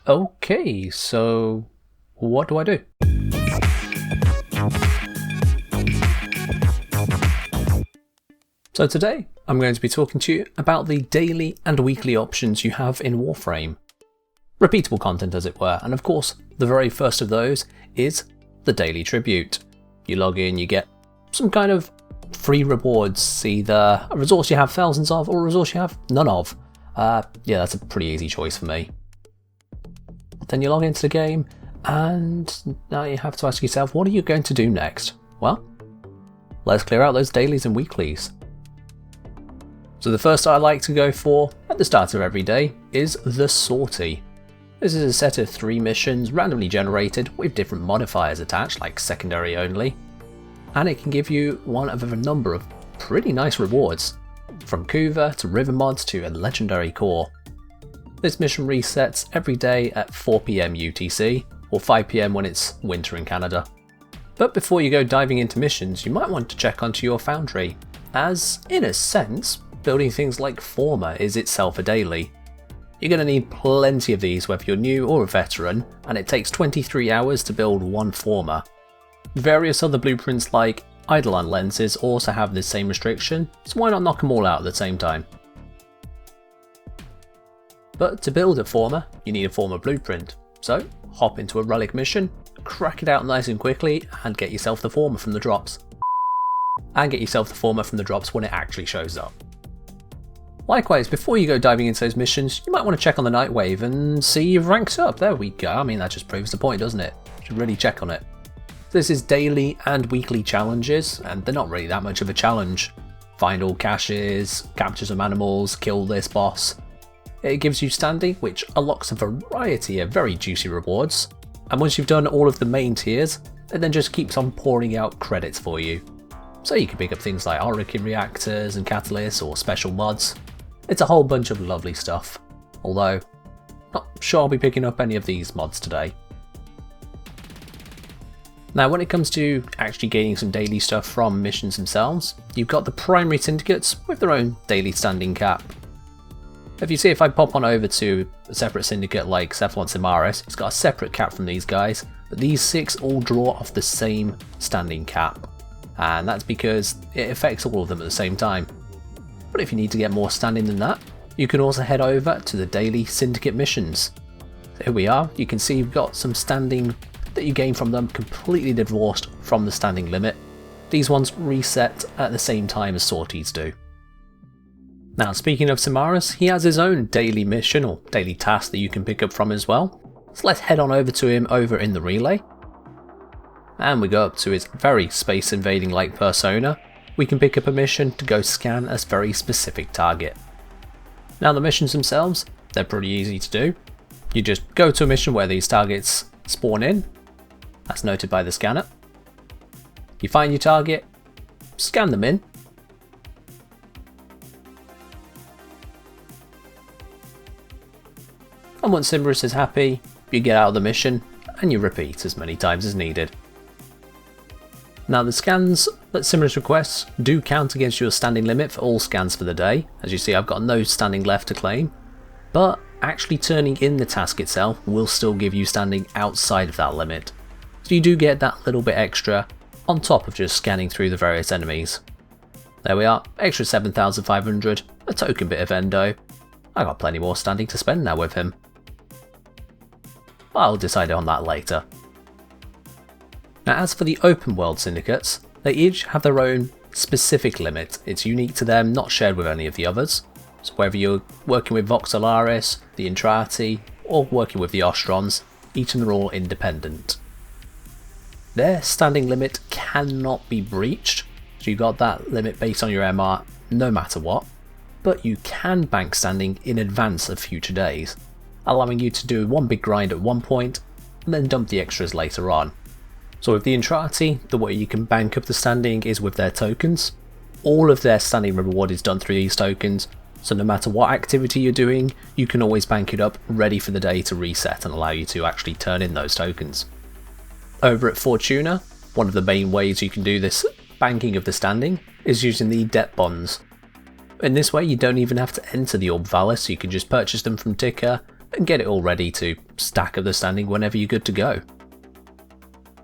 Okay, so what do I do? So today I'm going to be talking to you about the daily and weekly options you have in Warframe. Repeatable content as it were, and of course the very first of those is the daily tribute. You log in, you get some kind of free rewards, either a resource you have thousands of or a resource you have none of. Yeah, that's a pretty easy choice for me. Then you log into the game and now you have to ask yourself, what are you going to do next? Well, let's clear out those dailies and weeklies. So the first I like to go for at the start of every day is the Sortie. This is a set of 3 missions randomly generated with different modifiers attached, like secondary only, and it can give you one of a number of pretty nice rewards, from Kuva to Riven mods to a legendary core. This mission resets every day at 4 PM UTC, or 5 PM when it's winter in Canada. But before you go diving into missions, you might want to check onto your Foundry, as in a sense, building things like Former is itself a daily. You're going to need plenty of these whether you're new or a veteran, and it takes 23 hours to build one Former. Various other blueprints like Eidolon lenses also have this same restriction, so why not knock them all out at the same time? But to build a Former, you need a Former blueprint, so hop into a relic mission, crack it out nice and quickly, and get yourself the Former from the drops. And get yourself the Former from the drops when it actually shows up. Likewise, before you go diving into those missions, you might want to check on the Nightwave and see you've ranked up. There we go. I mean, that just proves the point, doesn't it? You should really check on it. This is daily and weekly challenges, and they're not really that much of a challenge. Find all caches, capture some animals, kill this boss. It gives you standing, which unlocks a variety of very juicy rewards. And once you've done all of the main tiers, it then just keeps on pouring out credits for you. So you can pick up things like Oricon reactors and catalysts or special mods. It's a whole bunch of lovely stuff, although not sure I'll be picking up any of these mods today. Now when it comes to actually gaining some daily stuff from missions themselves, you've got the primary syndicates with their own daily standing cap. If you see, if I pop on over to a separate syndicate like Cephalon Simaris, it's got a separate cap from these guys, but these 6 all draw off the same standing cap, and that's because it affects all of them at the same time. But if you need to get more standing than that, you can also head over to the daily syndicate missions. So here we are, you can see you've got some standing that you gain from them completely divorced from the standing limit. These ones reset at the same time as Sorties do. Now speaking of Simaris, he has his own daily mission or daily task that you can pick up from as well. So let's head on over to him over in the relay. And we go up to his very space invading like persona. We can pick up a mission to go scan a very specific target. Now the missions themselves, they're pretty easy to do. You just go to a mission where these targets spawn in, as noted by the scanner. You find your target, scan them in. And once Simaris is happy, you get out of the mission and you repeat as many times as needed. Now the scans that Simaris requests do count against your standing limit for all scans for the day. As you see, I've got no standing left to claim, but actually turning in the task itself will still give you standing outside of that limit. So you do get that little bit extra on top of just scanning through the various enemies. There we are, extra 7,500, a token bit of endo. I got plenty more standing to spend now with him. I'll decide on that later. Now as for the open world syndicates, they each have their own specific limit. It's unique to them, not shared with any of the others. So whether you're working with Voxelaris, the Intrati, or working with the Ostrons, each of them are all independent. Their standing limit cannot be breached, so you've got that limit based on your MR no matter what, but you can bank standing in advance of future days, allowing you to do one big grind at one point and then dump the extras later on. So with the Intrati, the way you can bank up the standing is with their tokens. All of their standing reward is done through these tokens, so no matter what activity you're doing, you can always bank it up ready for the day to reset and allow you to actually turn in those tokens. Over at Fortuna, one of the main ways you can do this banking of the standing is using the debt bonds. In this way you don't even have to enter the Orb Valis, you can just purchase them from Ticker and get it all ready to stack up the standing whenever you're good to go.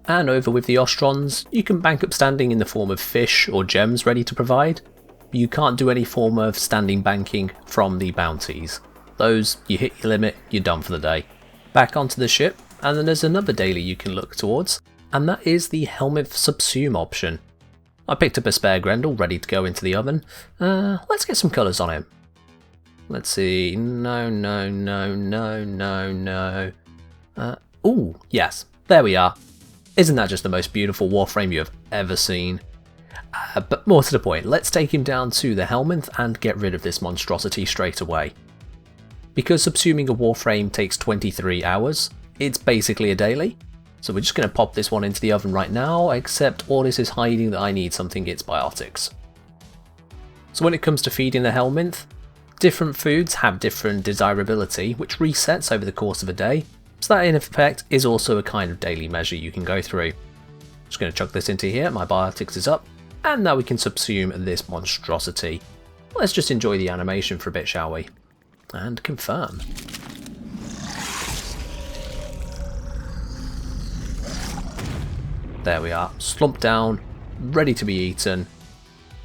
And over with the Ostrons, you can bank up standing in the form of fish or gems ready to provide. You can't do any form of standing banking from the bounties. Those, you hit your limit, you're done for the day. Back onto the ship, and then there's another daily you can look towards, and that is the Helminth Subsume option. I picked up a spare Grendel ready to go into the oven. Let's get some colours on him. Let's see, no. Ooh, yes, there we are. Isn't that just the most beautiful Warframe you have ever seen? But more to the point, let's take him down to the Helminth and get rid of this monstrosity straight away. Because subsuming a Warframe takes 23 hours, it's basically a daily. So we're just going to pop this one into the oven right now, except all this is hiding that I need something, it's biotics. So when it comes to feeding the Helminth, different foods have different desirability, which resets over the course of a day. So that in effect is also a kind of daily measure you can go through. Just going to chuck this into here, my biotics is up, and now we can subsume this monstrosity. Let's just enjoy the animation for a bit, shall we? And confirm. There we are, slumped down, ready to be eaten,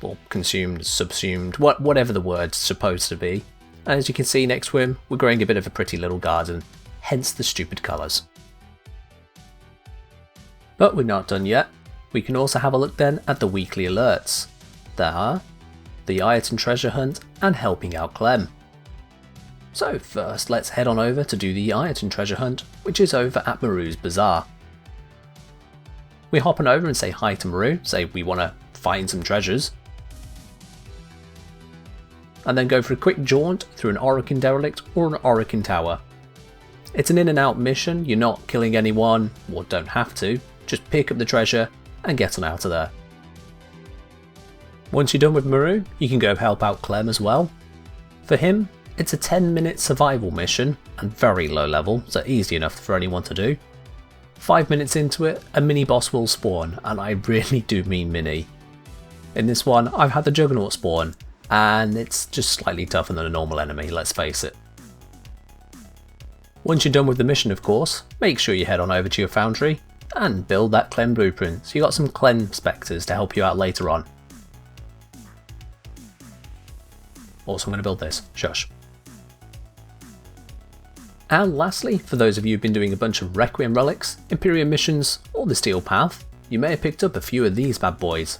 or consumed, subsumed, whatever the word's supposed to be. And as you can see next to him, we're growing a bit of a pretty little garden, hence the stupid colours. But we're not done yet. We can also have a look then at the weekly alerts. There are the Ayatan treasure hunt and helping out Clem. So first let's head on over to do the Ayatan treasure hunt, which is over at Maru's Bazaar. We hop on over and say hi to Maru, say we want to find some treasures. And then go for a quick jaunt through an Orokin derelict or an Orokin tower. It's an in and out mission, you're not killing anyone, or don't have to, just pick up the treasure and get on out of there. Once you're done with Maru, you can go help out Clem as well. For him, it's a 10-minute survival mission, and very low level, so easy enough for anyone to do. 5 minutes into it, a mini boss will spawn, and I really do mean mini. In this one, I've had the Juggernaut spawn, and it's just slightly tougher than a normal enemy, let's face it. Once you're done with the mission, of course, make sure you head on over to your Foundry and build that Clem blueprint, so you got some Clem spectres to help you out later on. Also, I'm going to build this, shush. And lastly, for those of you who've been doing a bunch of Requiem relics, Imperium missions, or the Steel Path, you may have picked up a few of these bad boys.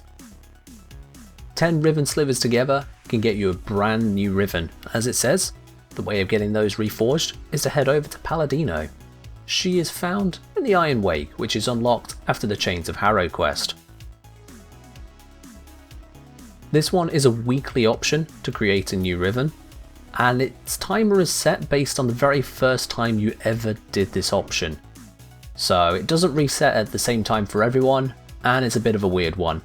10 Riven Slivers together can get you a brand new Riven. As it says, the way of getting those reforged is to head over to Palladino. She is found in the Iron Wake, which is unlocked after the Chains of Harrow quest. This one is a weekly option to create a new Riven, and its timer is set based on the very first time you ever did this option. So it doesn't reset at the same time for everyone, and it's a bit of a weird one.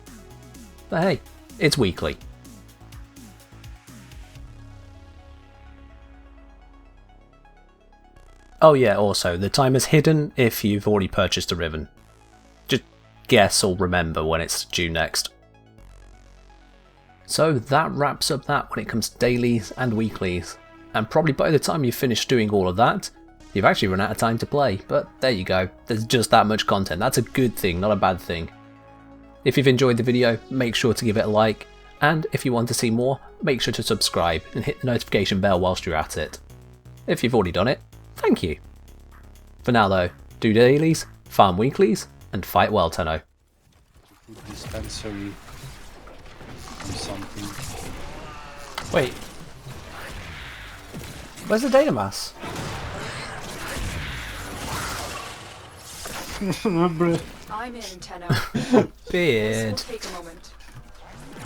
But hey, it's weekly. Oh yeah, also, the timer's hidden if you've already purchased a Riven. Just guess or remember when it's due next. So that wraps up that when it comes to dailies and weeklies. And probably by the time you've finished doing all of that, you've actually run out of time to play. But there you go, there's just that much content. That's a good thing, not a bad thing. If you've enjoyed the video, make sure to give it a like. And if you want to see more, make sure to subscribe and hit the notification bell whilst you're at it. If you've already done it, thank you. For now though, do dailies, farm weeklies, and fight well, Tenno. Dispensary or something. Wait. Where's the data mass? I'm in, Tenno. Beard. This will take a moment.